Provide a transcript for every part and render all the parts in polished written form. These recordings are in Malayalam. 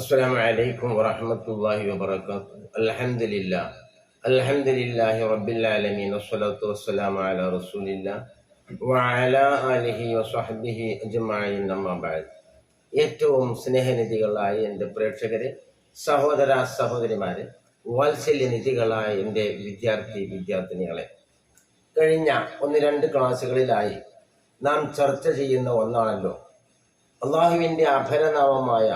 السلام عليكم ورحمة الله وبركاته. الحمد لله رب العالمين والصلاة والسلام على رسول الله وعلى آله وصحبه أجمعين أما بعد. ഏറ്റവും സ്നേഹനിധികളായ എൻ്റെ പ്രേക്ഷകരെ, സഹോദര സഹോദരിമാരെ, വാത്സല്യനിധികളായ എൻ്റെ വിദ്യാർത്ഥിനികളെ, കഴിഞ്ഞ ഒന്ന് രണ്ട് ക്ലാസ്സുകളിലായി നാം ചർച്ച ചെയ്യുന്ന ഒന്നാണല്ലോ അള്ളാഹുവിൻ്റെ അപരനാമമായ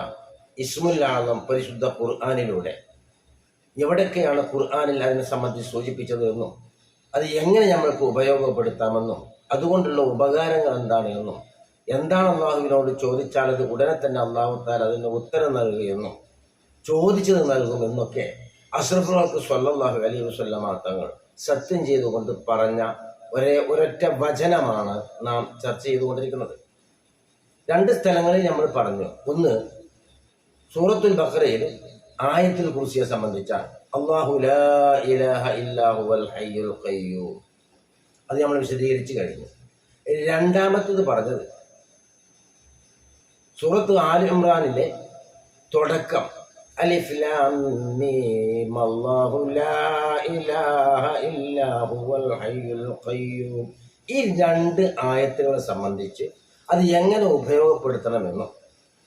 ഇസ്മുൽ ആളം പരിശുദ്ധ ഖുർആനിലൂടെ എവിടൊക്കെയാണ് ഖുർആനിൽ അതിനെ സംബന്ധിച്ച് സൂചിപ്പിച്ചതെന്നും അത് എങ്ങനെ നമ്മൾക്ക് ഉപയോഗപ്പെടുത്താമെന്നും അതുകൊണ്ടുള്ള ഉപകാരങ്ങൾ എന്താണ് എന്നും എന്താണ് അള്ളാഹുവിനോട് ചോദിച്ചാൽ അത് ഉടനെ തന്നെ അള്ളാഹു താല അതിന് ഉത്തരം നൽകുകയെന്നും ചോദിച്ചത് നൽകുമെന്നൊക്കെ അഷ്റഫുൽ സ്വല്ലല്ലാഹു അലൈഹി വസല്ലമ തങ്ങൾ സത്യം ചെയ്തുകൊണ്ട് പറഞ്ഞ ഒരൊറ്റ വചനമാണ് നാം ചർച്ച ചെയ്തുകൊണ്ടിരിക്കുന്നത്. രണ്ട് സ്ഥലങ്ങളിൽ നമ്മൾ പറഞ്ഞു. ഒന്ന്, സൂറത്തുൽ ബഖറയിൽ ആയത്തുൽ കുർസിയെ സംബന്ധിച്ചാണ്. അല്ലാഹു ലാ ഇലാഹ ഇല്ലാ ഹുവൽ ഹയ്യുൽ ഖയ്യൂം, അത് നമ്മൾ വിശദീകരിച്ചു കഴിഞ്ഞു. രണ്ടാമത്തത് പറഞ്ഞത് സൂറത്ത് ആൽ ഇംറാനിലെ തുടക്കം, അലിഫ് ലാം മീം അല്ലാഹു ലാ ഇലാഹ ഇല്ലാ ഹുവൽ ഹയ്യുൽ ഖയ്യൂം. ഈ രണ്ട് ആയത്തുകളെ സംബന്ധിച്ച് അത് എങ്ങനെ ഉപയോഗപ്പെടുത്തണമെന്നും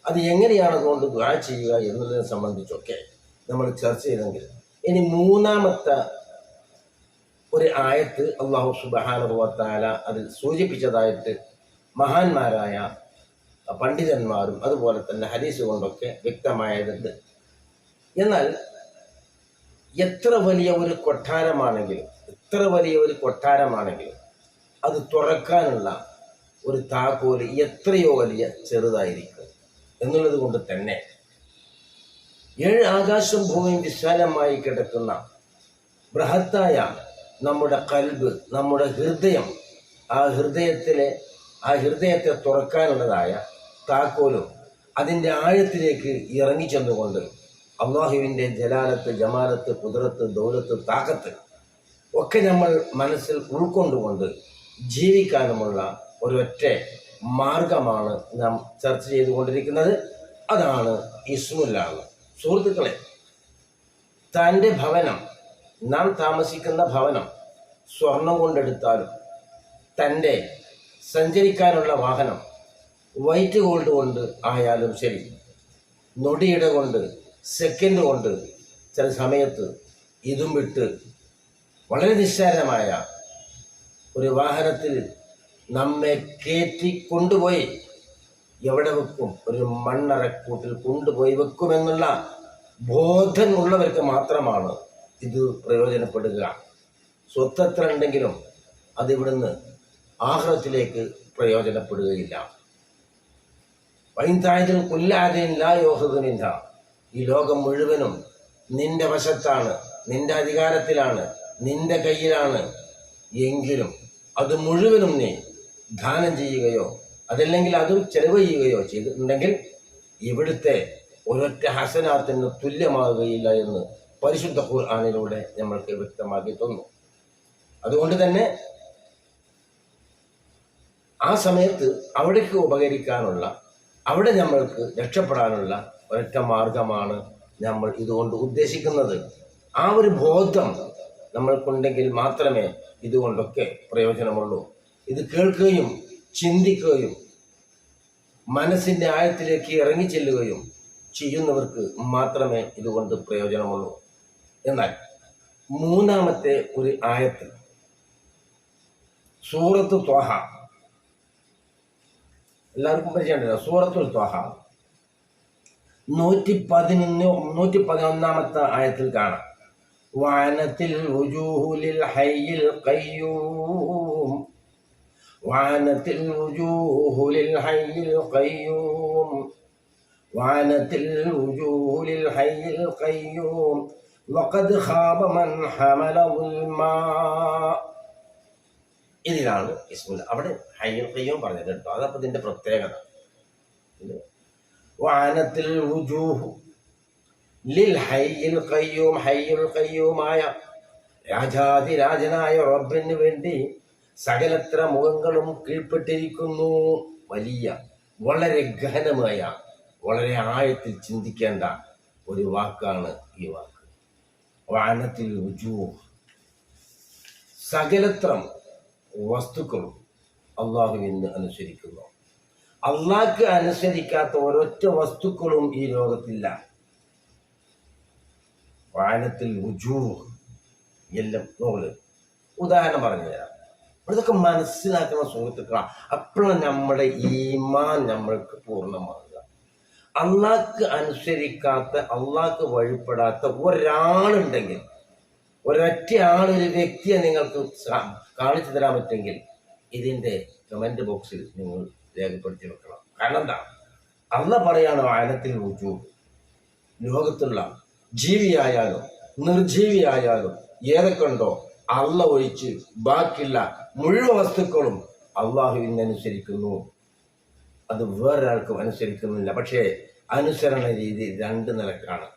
അത് എങ്ങനെയാണ് അതുകൊണ്ട് ദുആ ചെയ്യുക എന്നതിനെ സംബന്ധിച്ചൊക്കെ നമ്മൾ ചർച്ച ചെയ്തെങ്കിൽ, ഇനി മൂന്നാമത്തെ ഒരു ആയത്ത് അല്ലാഹു സുബ്ഹാനഹു വ തആല അതിൽ സൂചിപ്പിച്ചതായിട്ട് മഹാന്മാരായ പണ്ഡിതന്മാരും അതുപോലെ തന്നെ ഹദീസ് കൊണ്ടൊക്കെ വ്യക്തമായതുണ്ട്. എന്നാൽ എത്ര വലിയ ഒരു കൊട്ടാരമാണെങ്കിലും അത് തുറക്കാനുള്ള ഒരു താക്കോല് എത്രയോ വലിയ ചെറുതായിരിക്കും എന്നുള്ളത് കൊണ്ട് തന്നെ 7 ആകാശം ഭൂമിയും വിശാലമായി കിടക്കുന്ന ബൃഹത്തായ നമ്മുടെ കൽബ്, നമ്മുടെ ഹൃദയം, ആ ഹൃദയത്തെ തുറക്കാനുള്ളതായ താക്കോലും അതിൻ്റെ ആഴത്തിലേക്ക് ഇറങ്ങിച്ചെന്നുകൊണ്ട് അള്ളാഹുവിൻ്റെ ജലാലത്ത്, ജമാലത്ത്, കുദ്റത്ത്, ദൗലത്ത്, താക്കത്ത് ഒക്കെ നമ്മൾ മനസ്സിൽ ഉൾക്കൊണ്ടുകൊണ്ട് ജീവിക്കാനുമുള്ള ഒരൊറ്റ മാർഗമാണ് നാം ചർച്ച ചെയ്തുകൊണ്ടിരിക്കുന്നത്. അതാണ് ഇസ്മുൽ ആളം. സുഹൃത്തുക്കളെ, തൻ്റെ ഭവനം, നാം താമസിക്കുന്ന ഭവനം സ്വർണം കൊണ്ടെടുത്താലും, തൻ്റെ സഞ്ചരിക്കാനുള്ള വാഹനം വൈറ്റ് ഗോൾഡ് കൊണ്ട് ആയാലും ശരി, നൊടിയിട കൊണ്ട്, സെക്കൻഡ് കൊണ്ട്, ചില സമയത്ത് ഇതും വിട്ട് വളരെ നിസ്സാരമായ ഒരു വാഹനത്തിൽ നമ്മെ കയറ്റി കൊണ്ടുപോയി എവിടെ വെക്കും? ഒരു മണ്ണറക്കൂട്ടിൽ കൊണ്ടുപോയി വെക്കുമെന്നുള്ള ബോധമുള്ളവർക്ക് മാത്രമാണ് ഇത് പ്രയോജനപ്പെടുക. സ്വത്തത്ര ഉണ്ടെങ്കിലും അത് ഇവിടുന്ന് ആഖിറത്തിലേക്ക് പ്രയോജനപ്പെടുകയില്ല. വൈൻതായതിൽ കൊല്ലാതെയില്ല. ഈ ലോകം മുഴുവനും നിന്റെ വശത്താണ്, നിന്റെ അധികാരത്തിലാണ്, നിന്റെ കയ്യിലാണ്. എങ്കിലും അത് മുഴുവനും നീ ദാനം ചെയ്യുകയോ അതല്ലെങ്കിൽ അതും ചെലവ് ചെയ്യുകയോ ചെയ്തിട്ടുണ്ടെങ്കിൽ ഇവിടുത്തെ ഒരൊറ്റ ഹസനാത്തിന് തുല്യമാകുകയില്ല എന്ന് പരിശുദ്ധ ഖുർആനിലൂടെ നമ്മൾക്ക് വ്യക്തമാക്കി തന്നു. അതുകൊണ്ട് തന്നെ ആ സമയത്ത് അവിടേക്ക് ഉപകരിക്കാനുള്ള, അവിടെ നമ്മൾക്ക് രക്ഷപ്പെടാനുള്ള ഒരൊറ്റ മാർഗമാണ് നമ്മൾ ഇതുകൊണ്ട് ഉദ്ദേശിക്കുന്നത്. ആ ഒരു ബോധം നമ്മൾക്കുണ്ടെങ്കിൽ മാത്രമേ ഇതുകൊണ്ടൊക്കെ പ്രയോജനമുള്ളൂ. ഇത് കേൾക്കുകയും ചിന്തിക്കുകയും മനസ്സിൻ്റെ ആഴത്തിലേക്ക് ഇറങ്ങിച്ചെല്ലുകയും ചെയ്യുന്നവർക്ക് മാത്രമേ ഇതുകൊണ്ട് പ്രയോജനമുള്ളൂ. എന്നാൽ മൂന്നാമത്തെ ഒരു ആയത്ത് സൂറത്ത് ത്വഹ, എല്ലാവർക്കും പരിചയമുണ്ടല്ലോ. സൂറത്തുൽ ത്വഹ 111-111 ആയത്തിൽ കാണാം, വഅനത്തിൽ വുജൂഹു ലിൽ ഹയ്യിൽ ഖയ്യൂം, വഅനത്തിൽ വുജൂഹു ലിൽ ഹയ്യിൽ ഖയ്യൂം, വഅനത്തിൽ വുജൂഹു ലിൽ ഹയ്യിൽ ഖയ്യൂം വഖദ് ഖാബ മൻ ഹമല ദുൽമാ. ഇതിലാണ് ഇസ്മുൽ. അവിടെ ഹയ്യുൽ ഖയ്യൂം പറഞ്ഞത് കേട്ടോ, അതപ്പോൾ ഇതിൻ്റെ പ്രത്യേകത. വഅനത്തിൽ വുജൂഹു ലിൽ ഹയ്യിൽ ഖയ്യൂം, ഹയ്യുൽ ഖയ്യൂമായ രാജാതിരാജനായ റബ്ബിന് വേണ്ടി സകലത്ര മുഖങ്ങളും കീഴ്പ്പെട്ടിരിക്കുന്നു. വലിയ വളരെ ഗഹനമായ വളരെ ആഴത്തിൽ ചിന്തിക്കേണ്ട ഒരു വാക്കാണ് ഈ വാക്ക്. വാനത്തിൽ വുജൂഹ്, സകലത്രം വസ്തുക്കളും അള്ളാഹുവിന് അനുസരിക്കുന്നു. അള്ളാഹ്ക്ക് അനുസരിക്കാത്ത ഒരൊറ്റ വസ്തുക്കളും ഈ ലോകത്തില്ല. വാനത്തിൽ വുജൂഹ് എല്ലാം നോക്ക്. ഉദാഹരണം പറഞ്ഞു തരാം. ഇതൊക്കെ മനസ്സിലാക്കുന്ന സുഹൃത്തുക്കളാണ്. അപ്പോഴാണ് നമ്മുടെ ഈമാൻ നമ്മൾക്ക് പൂർണ്ണമാകുക. അള്ളാഹ്ക്ക് അനുസരിക്കാത്ത, അള്ളാഹ്ക്ക് വഴിപ്പെടാത്ത ഒരാളുണ്ടെങ്കിൽ, ഒരൊറ്റ ആളൊരു വ്യക്തിയെ നിങ്ങൾക്ക് കാണിച്ചു തരാൻ പറ്റുമെങ്കിൽ ഇതിൻ്റെ കമന്റ് ബോക്സിൽ നിങ്ങൾ രേഖപ്പെടുത്തി വെക്കണം. കാരണം എന്താ? അള്ളാഹ് പറയാണ് വാനത്തിൽ വുജൂഹ്. ലോകത്തുള്ള ജീവിയായാലും നിർജീവിയായാലും ഏതൊക്കെ ഉണ്ടോ അള്ളാഹ് ഒഴിച്ച് ബാക്കിയുള്ള മുഴുവൻ വസ്തുക്കളും അള്ളാഹുവിനനുസരിക്കുന്നു. അത് വേറൊരാൾക്കും അനുസരിക്കുന്നില്ല. പക്ഷേ അനുസരണ രീതി രണ്ട് നിലക്കാണ്.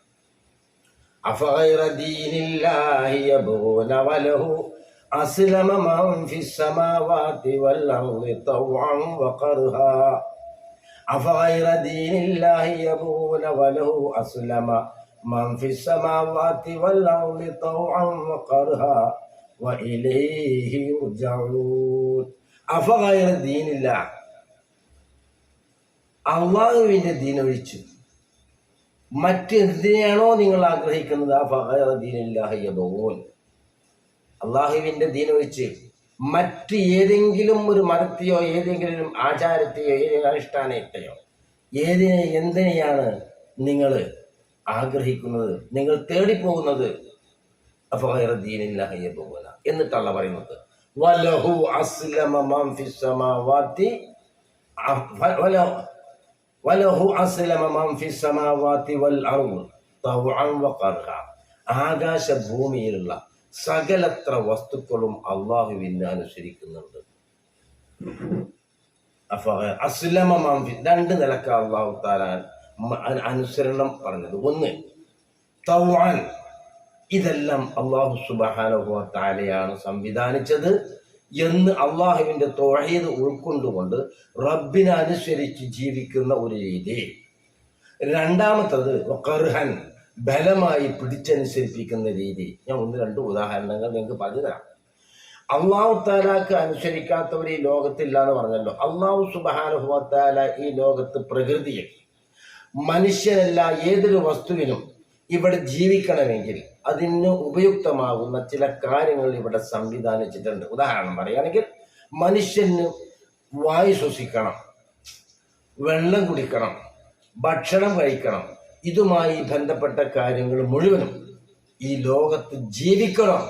അഫഗൈറ ദീനില്ലാഹി യബ്ഗൂന വലഹു അസ്ലമ മൻ ഫിസ് സമാവാതി വൽ അർളി തൗഅൻ വഖർഹാ. അഫഗൈറ ദീനില്ലാഹി യബ്ഗൂന വലഹു അസ്ലമ മൻ ഫിസ് സമാവാതി വൽ അർളി തൗഅൻ വഖർഹാ വഇലൈഹി യുർജഊൻ. അഫഗൈറ ദീനില്ലാഹ്, അള്ളാഹുവിൻ്റെ ദീനൊഴിച്ച് മറ്റെന്തിനാണോ നിങ്ങൾ ആഗ്രഹിക്കുന്നത്, അള്ളാഹുവിൻ്റെ ദീനൊഴിച്ച് മറ്റ് ഏതെങ്കിലും ഒരു മതത്തെയോ ഏതെങ്കിലും ആചാരത്തെയോ ഏതെങ്കിലും അനുഷ്ഠാനത്തെയോ എന്തിനെയാണ് നിങ്ങൾ ആഗ്രഹിക്കുന്നത്, നിങ്ങൾ തേടിപ്പോകുന്നത്? എന്നിട്ടല്ല പറയുന്നത് വലഹു അസ്ലമ മൻ ഫിസ് സമാവാതി വലഹു അസ്ലമ മൻ ഫിസ് സമാവാതി വൽ അർള് തൗഅൻ വഖർഹാ. ആകാശഭൂമിയിലുള്ള സകലത്ര വസ്തുക്കളും അള്ളാഹുവിനെ അനുസരിക്കുന്നുണ്ട്. അസ്ലമ മൻ ഫി, രണ്ട് നിലക്ക് അള്ളാഹു തആല അനുസരണം പറഞ്ഞത്. ഒന്ന് തൗഅൻ, ഇതെല്ലാം അള്ളാഹു സുബ്ഹാനഹു വ തആലയാണ് സംവിധാനിച്ചത് എന്ന് അള്ളാഹുവിൻ്റെ തൗഹീദ് ഉൾക്കൊണ്ടുകൊണ്ട് റബ്ബിനെ അനുസരിച്ച് ജീവിക്കുന്ന ഒരു രീതി. രണ്ടാമത്തത് ഖർഹൻ, ബലമായി പിടിച്ചനുസരിപ്പിക്കുന്ന രീതി. ഞാൻ ഒന്ന് രണ്ട് ഉദാഹരണങ്ങൾ നിങ്ങൾക്ക് പറഞ്ഞു തരാം. അള്ളാഹു തആലക്ക് അനുസരിക്കാത്തവർ ഈ ലോകത്തില്ല എന്ന് പറഞ്ഞല്ലോ. അള്ളാഹു സുബ്ഹാനഹു വ തആല ഈ ലോകത്ത് പ്രകൃതിയെ, മനുഷ്യനല്ല ഏതൊരു വസ്തുവിനും ഇവിടെ ജീവിക്കണമെങ്കിൽ അതിന് ഉപയുക്തമാകുന്ന ചില കാര്യങ്ങൾ ഇവിടെ സംവിധാനിച്ചിട്ടുണ്ട്. ഉദാഹരണം പറയുകയാണെങ്കിൽ, മനുഷ്യന് വായു ശ്വസിക്കണം, വെള്ളം കുടിക്കണം, ഭക്ഷണം കഴിക്കണം. ഇതുമായി ബന്ധപ്പെട്ട കാര്യങ്ങൾ മുഴുവനും ഈ ലോകത്ത് ജീവിക്കണം.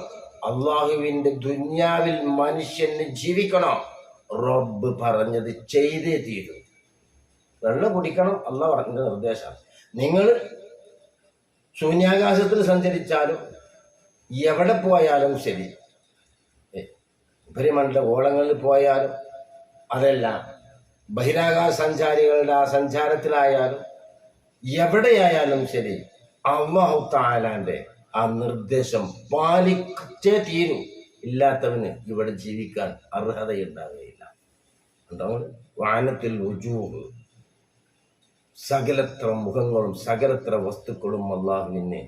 അള്ളാഹുവിൻ്റെ ദുനിയാവിൽ മനുഷ്യന് ജീവിക്കണം. റബ്ബ് പറഞ്ഞത് ചെയ്തേ തീരൂ. വെള്ളം കുടിക്കണം, അള്ളാഹ് പറഞ്ഞ നിർദ്ദേശമാണ്. നിങ്ങൾ ശൂന്യാകാശത്തിൽ സഞ്ചരിച്ചാലും എവിടെ പോയാലും ശരി, ഉപരിമണ്ഡല ഗോളങ്ങളിൽ പോയാലും അതല്ല ബഹിരാകാശ സഞ്ചാരികളുടെ ആ സഞ്ചാരത്തിലായാലും എവിടെയായാലും ശരി, അല്ലാഹു തആലാന്റെ ആ നിർദ്ദേശം പാലിച്ചേ തീരൂ. ഇല്ലാത്തവന് ഇവിടെ ജീവിക്കാൻ അർഹതയുണ്ടാവുകയില്ല. എന്താണ് വാനത്തിൽ വുജൂഹ്, സകലത്ര മുഖങ്ങളും സകലത്ര വസ്തുക്കളും അള്ളാഹുവിനെ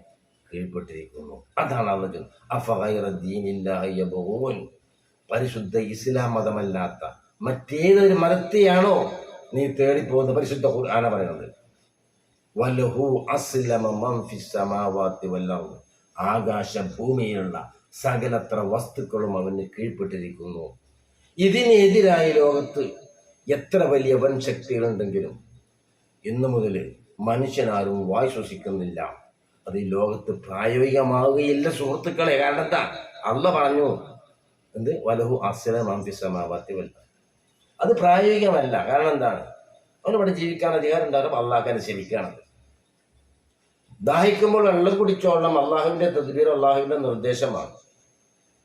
കീഴ്പ്പെട്ടിരിക്കുന്നു. അതാണ് അള്ളാഹു അഫഗൈറ ദീനില്ലാഹി യബ്ഗൂൻ. പരിശുദ്ധ ഇസ്ലാം മതമല്ലാത്ത മറ്റേതൊരു മതത്തെയാണോ നീ തേടിപ്പോകുന്നത്? പരിശുദ്ധ ഖുർആന പറയുന്നത് വലഹു അസ്ലമ മൻ ഫിസ് സമാവാതി വൽ അർള്. ആകാശ ഭൂമിയിലുള്ള സകലത്ര വസ്തുക്കളും അവന് കീഴ്പ്പെട്ടിരിക്കുന്നു. ഇതിനെതിരായി ലോകത്ത് എത്ര വലിയ വൻ ശക്തികളുണ്ടെങ്കിലും ഇന്നു മുതൽ മനുഷ്യനാരും വായു ശ്വസിക്കുന്നില്ല. അത് ഈ ലോകത്ത് പ്രായോഗികമാവുകയില്ല സുഹൃത്തുക്കളെ. കാരണം എന്താ? അള്ളാഹ് പറഞ്ഞു എന്ത്? വലഹു അസ്ലമ മൻ ഫിസ് സമാവാതി വൽ അർള്. അത് പ്രായോഗികമല്ല. കാരണം എന്താണ്? അവനിവിടെ ജീവിക്കാൻ അധികാരം ഉണ്ടാകും, അള്ളാഹ്ക്ക് അനുസരിക്കുകയാണത്. ദാഹിക്കുമ്പോൾ വെള്ളം കുടിച്ചോളണം, അള്ളാഹുവിൻ്റെ തദ്ബീർ, അള്ളാഹുവിൻ്റെ നിർദ്ദേശമാണ്.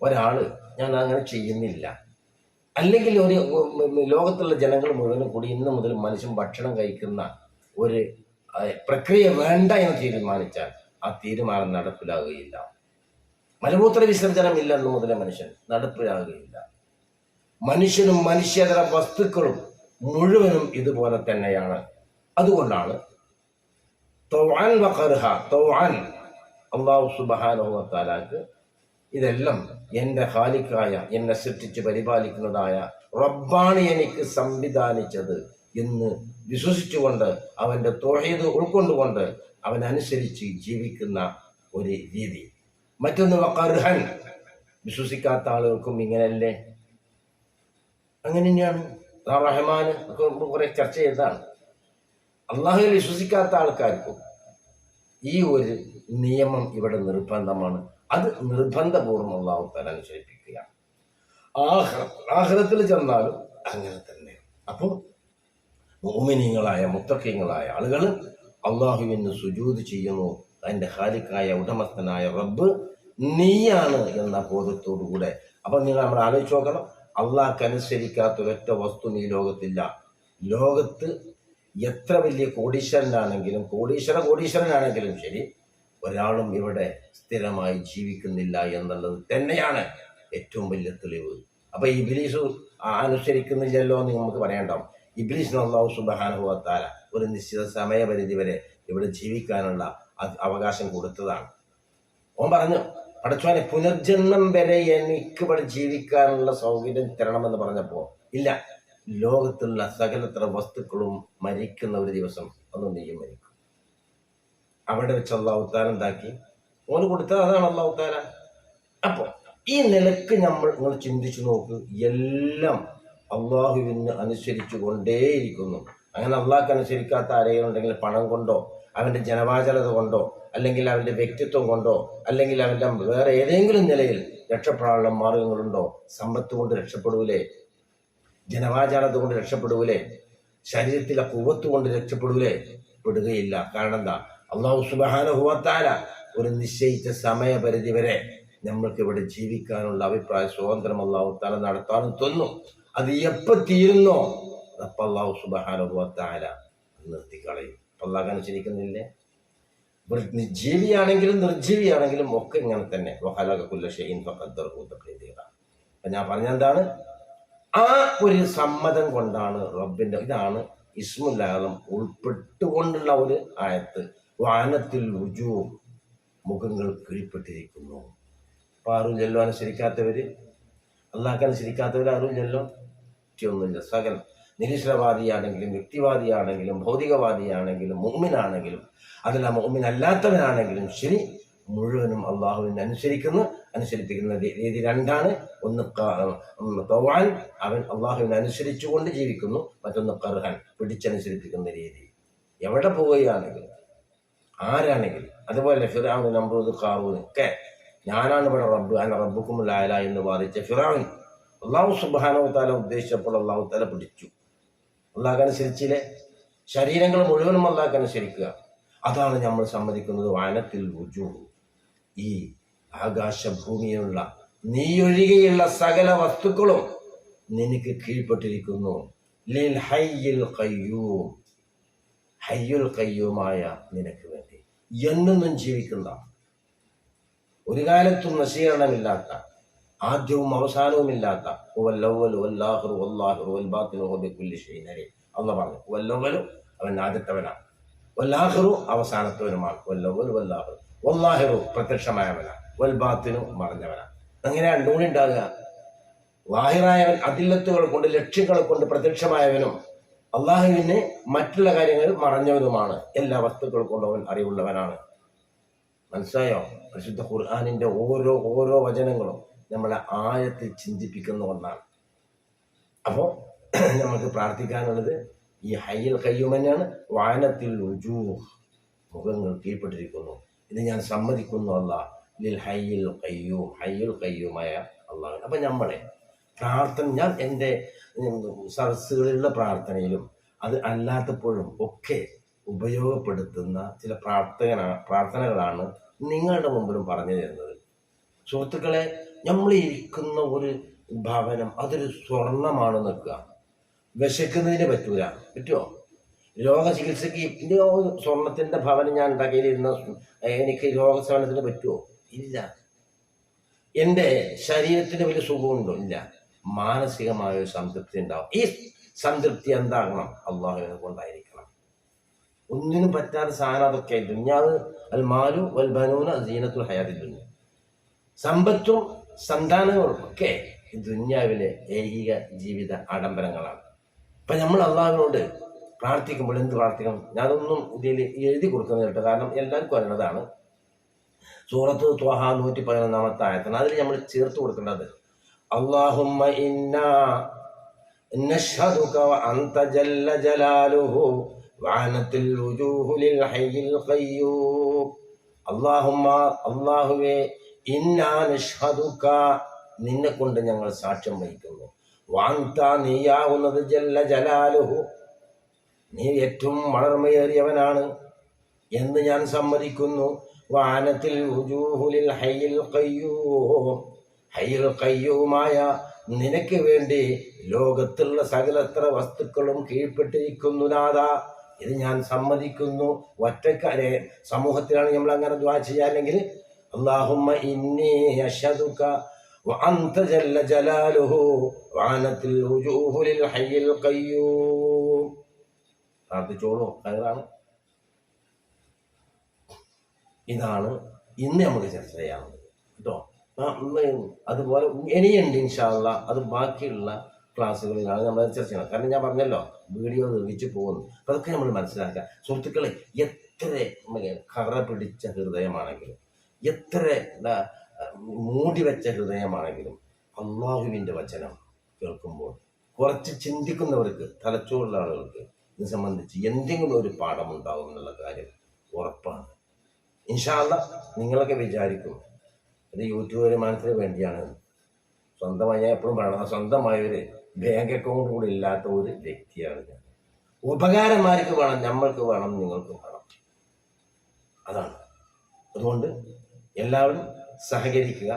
ഒരാൾ ഞാൻ അങ്ങനെ ചെയ്യുന്നില്ല, അല്ലെങ്കിൽ ഒരു ലോകത്തുള്ള ജനങ്ങൾ മുഴുവനും കൂടി ഇന്ന് മുതൽ മനുഷ്യൻ ഭക്ഷണം കഴിക്കുന്ന ഒരു പ്രക്രിയ വേണ്ട എന്ന് തീരുമാനിച്ചാൽ ആ തീരുമാനം നടപ്പിലാകുകയില്ല. മലമൂത്ര വിസർജനം ഇല്ല എന്ന് മുതലേ മനുഷ്യൻ നടപ്പിലാകുകയില്ല. മനുഷ്യനും മനുഷ്യേതര വസ്തുക്കളും മുഴുവനും ഇതുപോലെ തന്നെയാണ്. അതുകൊണ്ടാണ് തൗഅൻ വഖർഹ, തൗഅൻ അല്ലാഹു സുബ്ഹാനഹു വ തആലക്ക് ഇതെല്ലാം എൻ്റെ ഖാലിഖായ, എന്നെ സൃഷ്ടിച്ച് പരിപാലിക്കുന്നതായ റബ്ബാണ് എനിക്ക് സംവിധാനിച്ചത് എന്ന് വിശ്വസിച്ചുകൊണ്ട് അവൻ്റെ തൗഹീദ് ഉൾക്കൊണ്ടുകൊണ്ട് അവനനുസരിച്ച് ജീവിക്കുന്ന ഒരു രീതി. മറ്റൊന്ന് വഖർഹൻ, വിശ്വസിക്കാത്ത ആളുകൾക്കും ഇങ്ങനെയല്ലേ? അങ്ങനെ തന്നെയാണ്. റഹ്മാൻ ഒക്കെ കുറെ ചർച്ച ചെയ്തതാണ്. അള്ളാഹുവിൽ വിശ്വസിക്കാത്ത ആൾക്കാർക്കും ഈ ഒരു നിയമം ഇവിടെ നിർബന്ധമാണ്. അത് നിർബന്ധപൂർവ്വം അള്ളാഹു തആല അനുസരിപ്പിക്കുക. ആഖിറത്തിൽ ചെന്നാലും അങ്ങനെ തന്നെ. അപ്പോൾ മുഅ്മിനീങ്ങളായ മുത്തഖീങ്ങളായ ആളുകൾ അള്ളാഹുവിന് സുജൂദ് ചെയ്യുന്നു. അതിൻ്റെ ഖാലിഖായ ഉടമസ്ഥനായ റബ്ബ് നീയാണ് എന്ന ബോധത്തോടുകൂടെ. അപ്പം നമ്മൾ ആലോചിച്ച് നോക്കണം, അള്ളാഹ്ക്കനുസരിക്കാത്ത ഒരൊറ്റ വസ്തു ഈ ലോകത്തില്ല. ലോകത്ത് എത്ര വലിയ കോടീശ്വരനാണെങ്കിലും ശരി, ഒരാളും ഇവിടെ സ്ഥിരമായി ജീവിക്കുന്നില്ല എന്നുള്ളത് തന്നെയാണ് ഏറ്റവും വലിയ തെളിവ്. അപ്പം ഇബ്ലീസ് അനുസരിക്കുന്നില്ലല്ലോ എന്ന് നമുക്ക് പറയണ്ടാവും. ഇബ്ലീസിന് അല്ലാഹു സുബ്ഹാനഹു വ തആല ഒരു നിശ്ചിത സമയപരിധി വരെ ഇവിടെ ജീവിക്കാനുള്ള അവകാശം കൊടുത്തതാണ്. ഓൻ പറഞ്ഞു, പടച്ചോനെ പുനർജന്മം വരെ എനിക്ക് ഇവിടെ ജീവിക്കാനുള്ള സൗകര്യം തരണമെന്ന് പറഞ്ഞപ്പോൾ ഇല്ല, ലോകത്തുള്ള സകലത്ര വസ്തുക്കളും മരിക്കുന്ന ഒരു ദിവസം അന്ന് നീയും മരിക്കും. അവിടെ വെച്ച് അല്ലാഹു തആല എന്താക്കി? ഓന് കൊടുത്തത് അതാണ് അല്ലാഹു തആല. അപ്പോൾ ഈ നിലക്ക് നിങ്ങൾ ചിന്തിച്ചു നോക്ക്, എല്ലാം അള്ളാഹുവിന് അനുസരിച്ചു കൊണ്ടേയിരിക്കുന്നു. അങ്ങനെ അള്ളാഹ്ക്ക് അനുസരിക്കാത്ത ആരെങ്കിലും ഉണ്ടെങ്കിൽ പണം കൊണ്ടോ അവൻ്റെ ജനവാചലത കൊണ്ടോ അല്ലെങ്കിൽ അവൻ്റെ വ്യക്തിത്വം കൊണ്ടോ അല്ലെങ്കിൽ അവൻ്റെ വേറെ ഏതെങ്കിലും നിലയിൽ രക്ഷപ്പെടാനുള്ള മാർഗങ്ങളുണ്ടോ? സമ്പത്ത് കൊണ്ട് രക്ഷപ്പെടൂലേ? ജനവാചാലത കൊണ്ട് രക്ഷപ്പെടൂലേ? ശരീരത്തിലെ കുവ്വത്ത് കൊണ്ട് രക്ഷപ്പെടൂലേ? പെടുകയില്ല. കാരണം എന്താ? അല്ലാഹു സുബ്ഹാനഹു വ തആല ഒരു നിശ്ചയിച്ച സമയപരിധി വരെ നമ്മൾക്ക് ഇവിടെ ജീവിക്കാനുള്ള അഭിപ്രായ സ്വാതന്ത്ര്യം അല്ലാഹു തആല നടത്താനും തന്നു. അത് എപ്പോൾ തീരുന്നോ അപ്പം അല്ലാഹു സുബ്ഹാനഹു വ തആല നിർത്തിക്കളയും. അല്ലാഹ് അനുസരിക്കുന്നില്ലേ? ജീവിയാണെങ്കിലും നിർജീവിയാണെങ്കിലും ഒക്കെ ഇങ്ങനെ തന്നെ. വഖലഖ കുല്ല ഷൈഇൻ ഫഖദ്ദറഹു തഖ്ദീറ. അപ്പം ഞാൻ പറഞ്ഞെന്താണ്? ആ ഒരു സമ്മതം കൊണ്ടാണ് റബ്ബിൻ്റെ, ഇതാണ് ഇസ്മുൽ ആദം ഉൾപ്പെട്ടുകൊണ്ടുള്ള ഒരു ആയത്ത്. വാനത്തിൽ വുജൂഹ്, മുഖങ്ങൾ കീഴ്പ്പെട്ടിരിക്കുന്നു. അപ്പോൾ ആരുമില്ലല്ലോ അനുസരിക്കാത്തവർ, അള്ളാഹ്ക്ക് അനുസരിക്കാത്തവർ ആരുമില്ലല്ലോ. ഒന്നുമില്ല. സകലം നിരീശ്വരവാദിയാണെങ്കിലും വ്യക്തിവാദിയാണെങ്കിലും ഭൗതികവാദിയാണെങ്കിലും മുഅ്മിനാണെങ്കിലും അതല്ല മുഅ്മിനല്ലാത്തവനാണെങ്കിലും ശരി, മുഴുവനും അള്ളാഹുവിനെ അനുസരിപ്പിക്കുന്ന രീതി രണ്ടാണ്. ഒന്ന് തൗഅൻ, അവൻ അള്ളാഹുവിനെ അനുസരിച്ചുകൊണ്ട് ജീവിക്കുന്നു. മറ്റൊന്ന് ഖർഹൻ, പിടിച്ചനുസരിപ്പിക്കുന്ന രീതി. എവിടെ പോവുകയാണെങ്കിലും ആരാണെങ്കിലും. അതുപോലെ ഫിർഔൻ, നമ്രൂദ്, ഖാറൂൻ ഒക്കെ ഞാനാണ് ഇവിടെ റബ്ബ്, അന റബ്ബുക്കുമുൽ അഅല എന്ന് വാദിച്ച ഫിർഔൻ അല്ലാഹു സുബ്ഹാനഹു വ തആല ഉദ്ദേശിച്ചപ്പോൾ അല്ലാഹു തആല പിടിച്ചു. അള്ളാഹ്ക്ക് അനുസരിച്ചില്ലേ? ശരീരങ്ങൾ മുഴുവനും അള്ളാഹ്ക്ക് അനുസരിക്കുക. അതാണ് നമ്മൾ സമ്മതിക്കുന്നത്. വാനത്തിൽ വുജൂഹ്, ഈ ആകാശഭൂമിയിലുള്ള നീയൊഴികെയുള്ള സകല വസ്തുക്കളും നിനക്ക് കീഴ്പ്പെട്ടിരിക്കുന്നു. ലിൽ ഹയ്യിൽ ഖയ്യൂം, ഹയ്യുൽ ഖയ്യൂമായ നിനക്ക് വേണ്ടി എന്നെന്നും ജീവിക്കുന്ന, ഒരു കാലത്തും നശീകരണമില്ലാത്ത, ആദ്യവും അവസാനവുമില്ലാത്ത അള്ളാഹ് പറഞ്ഞു. വല്ലവലു അവൻ ആദ്യത്തവനാണ്, വല്ലാഹിറു അവസാനത്തവനുമാണ്, വല്ലവലു വല്ലാഹിറു, വല്ലാഹിറു പ്രത്യക്ഷമായവനാണ്, വൽബാത്തിനു മറഞ്ഞവനാണ്. അങ്ങനെ രണ്ടുകൂടി ഉണ്ടാകുക. വാഹിറായവൻ അതില്ലത്തുകൾ കൊണ്ട് ലക്ഷ്യങ്ങൾ കൊണ്ട് പ്രത്യക്ഷമായവനും അള്ളാഹുവിന് മറ്റുള്ള കാര്യങ്ങൾ മറഞ്ഞവനുമാണ്. എല്ലാ വസ്തുക്കൾ കൊണ്ടും അവൻ അറിവുള്ളവനാണ്. മനസ്സിലായോ? പരിശുദ്ധ ഖുർആനിന്റെ ഓരോ വചനങ്ങളും നമ്മളെ ആഴത്തിൽ ചിന്തിപ്പിക്കുന്ന ഒന്നാണ്. അപ്പോൾ നമുക്ക് പ്രാർത്ഥിക്കാനുള്ളത് ഈ ഹയ്യിൽ ഖയ്യൂം തന്നെയാണ്. വാനത്തിൽ വുജൂഹ്, മുഖങ്ങൾ കീഴ്പ്പെട്ടിരിക്കുന്നു. ഇത് ഞാൻ സമ്മതിക്കുന്നു. അല്ലാഹ് ലിൽ ഹയ്യിൽ ഖയ്യൂം, ഹയ്യുൽ ഖയ്യൂമായ അള്ളാഹ്. അപ്പം നമ്മളെ പ്രാർത്ഥന, ഞാൻ എൻ്റെ സദസ്സുകളിലുള്ള പ്രാർത്ഥനയിലും അത് അല്ലാത്തപ്പോഴും ഒക്കെ ഉപയോഗപ്പെടുത്തുന്ന ചില പ്രാർത്ഥനകളാണ് നിങ്ങളുടെ മുമ്പിലും പറഞ്ഞു തരുന്നത്. സുഹൃത്തുക്കളെ, നമ്മൾ ഇരിക്കുന്ന ഒരു ഭവനം അതൊരു സ്വർണമാണ് നിൽക്കുക. വിശക്കുന്നതിന് പറ്റുമോ? രോഗചികിത്സയ്ക്ക് സ്വർണത്തിൻ്റെ ഭവനം ഞാൻ ഉണ്ടാക്കിയിരുന്ന എനിക്ക് രോഗസേവനത്തിന് പറ്റുമോ? ഇല്ല. എൻ്റെ ശരീരത്തിന് വലിയ സുഖമുണ്ടോ? ഇല്ല. മാനസികമായ ഒരു സംതൃപ്തി ഉണ്ടാവും. ഈ സംതൃപ്തി എന്താകണം? അള്ളാഹുവിനെ കൊണ്ടായിരിക്കണം. ഒന്നിനും പറ്റാത്ത സാധനം അതൊക്കെ. ദുന്യാവ് അൽ മാലു വൽ ബനൂന സീനത്തുൽ ഹയാത്തി ദുനിയ, സമ്പത്തും സന്താനങ്ങളും ഒക്കെ ദുന്യാവിലെ ഏകിക ജീവിത ആഡംബരങ്ങളാണ്. അപ്പം നമ്മൾ അള്ളാഹുവിനോട് പ്രാർത്ഥിക്കുമ്പോൾ എന്ത് പ്രാർത്ഥിക്കണം? ഞാനൊന്നും ഇതിൽ എഴുതി കൊടുക്കുന്നത് കേട്ടോ, കാരണം എല്ലാവർക്കും അറിയുന്നതാണ്. സൂറത്ത് ത്വഹ 111 ആയത്താണ്. അതിൽ നമ്മൾ ചേർത്ത് കൊടുക്കേണ്ടത് അല്ലാഹുമ്മ ഇന്നാ നശ്ഹദുക വഅൻത ജല്ല ജലാലുഹു വഅനത്തിൽ വുജൂഹു ലിൽ ഹയ്യിൽ ഖയ്യൂം. അല്ലാഹുമ്മ, അല്ലാഹുവേ, ഇന്നാ നശ്ഹദുക, നിന്നെ കൊണ്ട് ഞങ്ങൾ സാക്ഷ്യം വഹിക്കുന്നു, വഅൻത, നീയാവുന്നത്, ജല്ല ജലാലുഹു, നീ ഏറ്റവും വളർമയേറിയവനാണ് എന്ന് ഞാൻ സമ്മതിക്കുന്നു. വഅനത്തിൽ വുജൂഹു ലിൽ ഹയ്യിൽ ഖയ്യൂം, ഹയ്യിൽ ഖയ്യൂമായ നിനക്ക് വേണ്ടി ലോകത്തുള്ള സകലത്ര വസ്തുക്കളും കീഴ്പ്പെട്ടിരിക്കുന്നു നാഥ, ഇത് ഞാൻ സമ്മതിക്കുന്നു. ഒറ്റക്കാരെ സമൂഹത്തിലാണ് നമ്മൾ അങ്ങനെ ദുആ ചെയ്യാല്ലെങ്കിൽ അല്ലാഹുമ്മ ഇന്നി അശ്ഹദുക വഅൻത ജല്ല ജലാലുഹു വഅനത്തിൽ വുജൂഹു ലിൽ ഹയ്യിൽ ഖയ്യൂം. പ്രാർത്ഥിച്ചോളൂ, ഖൈറാണ്. ഇതാണ് ഇന്ന് നമുക്ക് ചർച്ച ചെയ്യാവുന്നത് കേട്ടോ. അതുപോലെ ഇനിയുണ്ട് ഇൻഷാ അല്ലാഹ്, അത് ബാക്കിയുള്ള ക്ലാസ്സുകളിലാണ് നമ്മൾ ചർച്ച ചെയ്യണം. കാരണം ഞാൻ പറഞ്ഞല്ലോ വീഡിയോ നിർമ്മിച്ചു പോകുന്നു. അപ്പം അതൊക്കെ നമ്മൾ മനസ്സിലാക്കുക. സുഹൃത്തുക്കളെ, എത്ര കറ പിടിച്ച ഹൃദയമാണെങ്കിലും, എത്ര മൂടി വെച്ച ഹൃദയമാണെങ്കിലും അള്ളാഹുവിൻ്റെ വചനം കേൾക്കുമ്പോൾ കുറച്ച് ചിന്തിക്കുന്നവർക്ക്, തലച്ചോറുള്ള ആളുകൾക്ക് ഇത് സംബന്ധിച്ച് എന്തെങ്കിലും ഒരു പാഠമുണ്ടാകും എന്നുള്ള കാര്യം ഉറപ്പാണ്. ഇൻഷാ അല്ലാഹ് നിങ്ങളൊക്കെ വിചാരിക്കും ഇത് യൂട്യൂബ് വരുമാനത്തിന് വേണ്ടിയാണ്. സ്വന്തമായി, ഞാൻ എപ്പോഴും പറയണം, സ്വന്തമായൊരു ബാങ്ക് അക്കൗണ്ട് കൂടി ഇല്ലാത്ത ഒരു വ്യക്തിയാണ് ഞാൻ. ഉപകാരന്മാർക്ക് വേണം, നമ്മൾക്ക് വേണം, നിങ്ങൾക്ക് വേണം. അതാണ്. അതുകൊണ്ട് എല്ലാവരും സഹകരിക്കുക,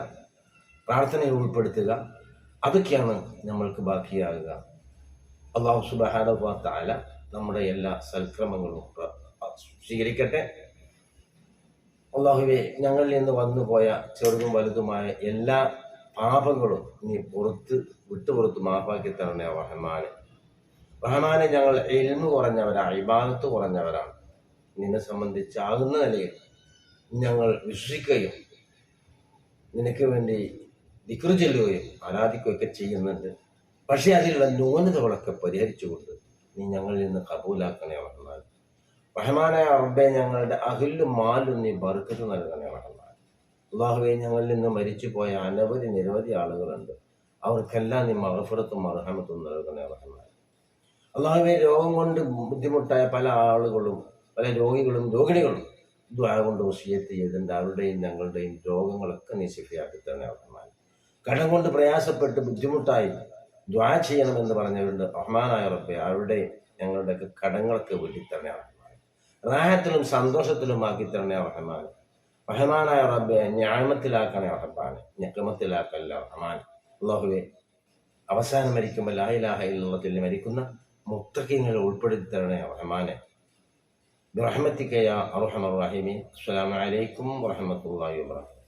പ്രാർത്ഥനയിൽ ഉൾപ്പെടുത്തുക. അതൊക്കെയാണ് നമ്മൾക്ക് ബാക്കിയാകുക. അല്ലാഹു സുബ്ഹാനഹു വ തആല നമ്മുടെ എല്ലാ സൽക്രമങ്ങളും സ്വീകരിക്കട്ടെ. അല്ലാഹുവേ, ഞങ്ങളിൽ നിന്ന് വന്നുപോയ ചെറുതും വലുതുമായ എല്ലാ പാപങ്ങളും നീ വിട്ടുപുറത്ത് മാഫാക്കി തരണേ റഹ്മാനെ. റഹ്മാനെ, ഞങ്ങൾ ഇൽമു കുറഞ്ഞവരാണ്, ഇബാദത്ത് കുറഞ്ഞവരാണ്. നിന്നെ സംബന്ധിച്ചാകുന്ന നിലയിൽ ഞങ്ങൾ വിശ്വസിക്കുകയും നിനക്ക് വേണ്ടി ദിക്ർ ചൊല്ലുകയും ആരാധിക്കുകയൊക്കെ ചെയ്യുന്നുണ്ട്. പക്ഷേ അതിലുള്ള ന്യൂനതകളൊക്കെ പരിഹരിച്ചുകൊണ്ട് നീ ഞങ്ങളിൽ നിന്ന് കബൂലാക്കണേ റഹ്മാൻ. റഹ്മാനായ റബ്ബേ, ഞങ്ങളുടെ അഹിലും മാലും നീ ബർക്കത്ത് നൽകണേ റഹ്മാൻ. അല്ലാഹുവേ, ഞങ്ങളിൽ നിന്ന് മരിച്ചു പോയ നിരവധി ആളുകളുണ്ട്. അവർക്കെല്ലാം നീ മഗ്ഫിറത്തും മർഹമത്തും നൽകണേ റഹ്മാൻ. അല്ലാഹുവേ, രോഗം കൊണ്ട് ബുദ്ധിമുട്ടായ പല ആളുകളും, പല രോഗികളും രോഗിണികളും ദുആ കൊണ്ട് വസിയത്ത് ചെയ്തിട്ടുണ്ട്. അവരുടെയും ഞങ്ങളുടെയും രോഗങ്ങളൊക്കെ നീ ശിഫയാക്കി തരണേ റഹ്മാൻ. കടം കൊണ്ട് പ്രയാസപ്പെട്ട് ബുദ്ധിമുട്ടായി ദുആ ചെയ്യണമെന്ന് പറഞ്ഞവരുണ്ട്. റഹ്മാനായ റബ്ബേ, അവരുടെ ഞങ്ങളുടെയൊക്കെ കടങ്ങളൊക്കെ വീട്ടിത്തരണേ റഹ്മാൻ. റാഹത്തിലും സന്തോഷത്തിലും ആക്കി തരണേ റഹ്മാൻ. റഹ്മാനായ റബ്ബേ, ന്യായമത്തിലാക്കണേ റഹ്മാൻ, ഞക്കമത്തിലാക്കല്ല റഹ്മാൻ. അല്ലാഹുവേ, അവസാനം മരിക്കുമ്പോൾ ലാ ഇലാഹ ഇല്ലല്ലാഹ് മരിക്കുന്ന മുത്തഖീങ്ങളെ ഉൾപ്പെടുത്തി തരണേ റഹ്മാനെ. ബിറഹ്മതിക യാ അർഹമർ റഹീമീൻ. അസ്സലാമു അലൈക്കും വറഹ്മത്തുള്ളാഹി വബറകാതുഹു.